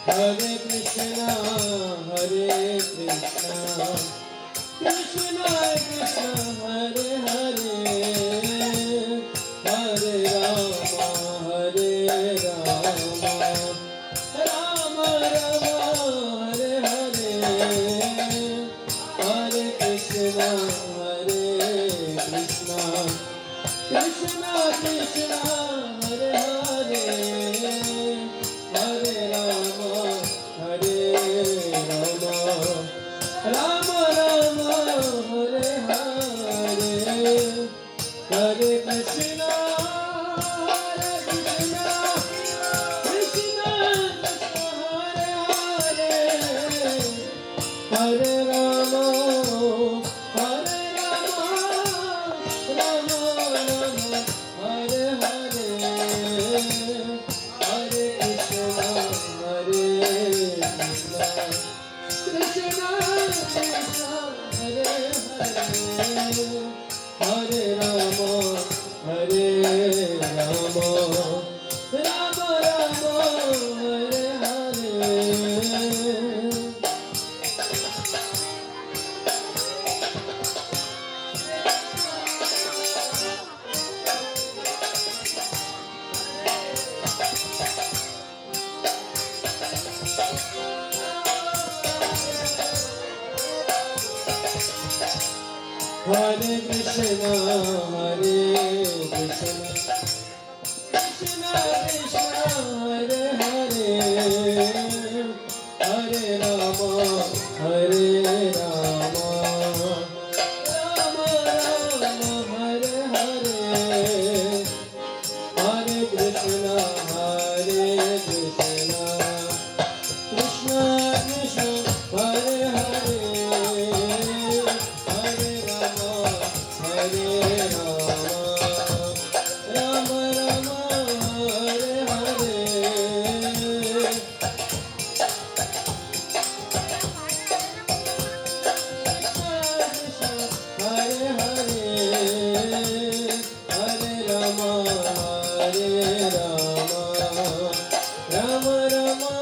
Hare Krishna, Krishna Krishna, Hare Hare, Hare Rama, Hare Rama, Rama Rama, Hare Hare, Hare Krishna, Krishna Krishna, Hare Hare, Hare Rama, Hare Rama, Rama Rama, Hare Hare, Hare Krishna, Krishna Krishna, Hare Hare, Hare Rama, Hare Rama, Rama Rama, Hare Hare, Hare Krishna, Krishna Krishna, Hare Hare, Hare Rama, Hare Rama, Rama Rama, Hare Hare. Hare Krishna, Hare Krishna, Krishna Krishna, Hare Hare, Hare Rama, Hare Rama, Rama Rama, Hare Hare, Hare Krishna, Hare Krishna, Krishna Krishna, Hare Hare, Hare Rama, Hare Rama, Rama Rama, Hare Hare. Hare Hare, Hare Rama, Hare Rama, Rama Rama,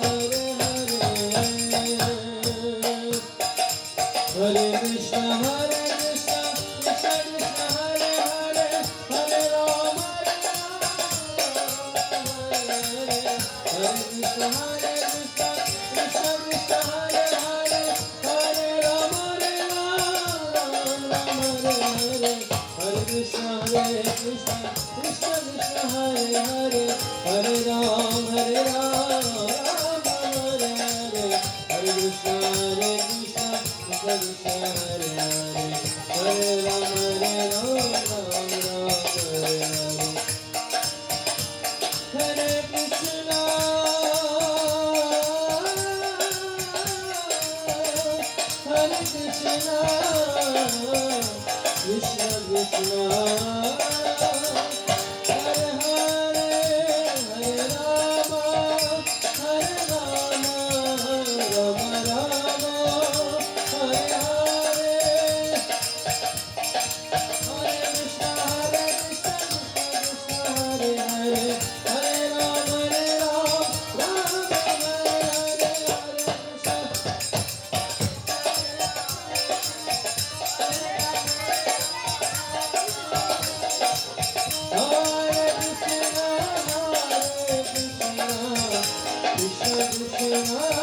Hare Hare. Hare Krishna, Krishna Krishna, Hare Hare, Hare Rama, Hare Krishna, Krishna Krishna, Hare Hare, Hare Rama, Hare Krishna, Krishna Krishna, Hare Hare, Hare Ram, Hare Ram, Hare Hare, Hare Krishna, Krishna Krishna, Hare Hare, Hare Ram, Hare Ram, Ram Ram, Hare Hare. Hare Krishna, Hare Krishna, Krishna Krishna,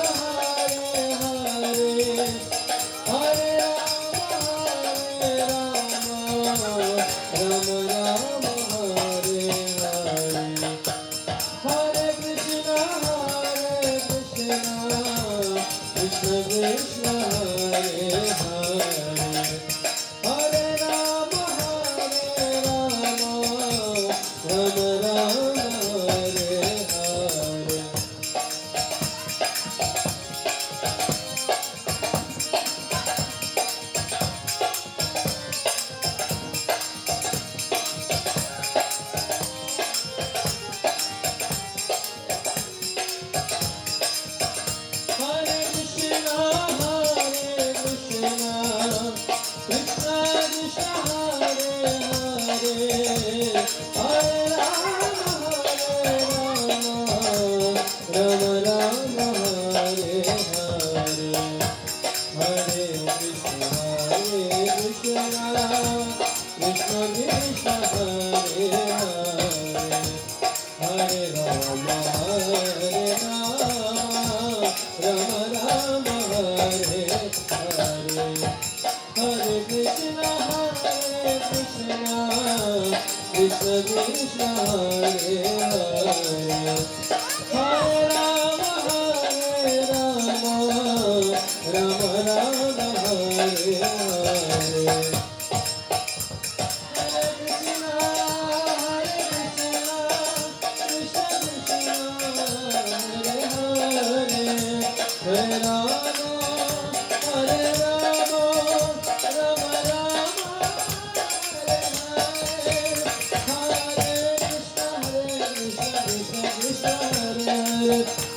Hare Hare, Hare Rama, Hare Rama, Rama Rama, Hare Hare, Hare Krishna, Krishna Krishna, Hare Hare, Hare Rama, Rama Rama, Hare Hare, Rama Rama Hare Rama, Hare Rama, Rama Rama, Hare Hare. Hare Krishna, Krishna Krishna, Hare Hare. Hare Rama, Rama Rama, Hare Hare. Hare Rama, Hare Rama, Rama Rama, Hare Hare. Hare Krishna, Krishna Krishna, Hare Hare.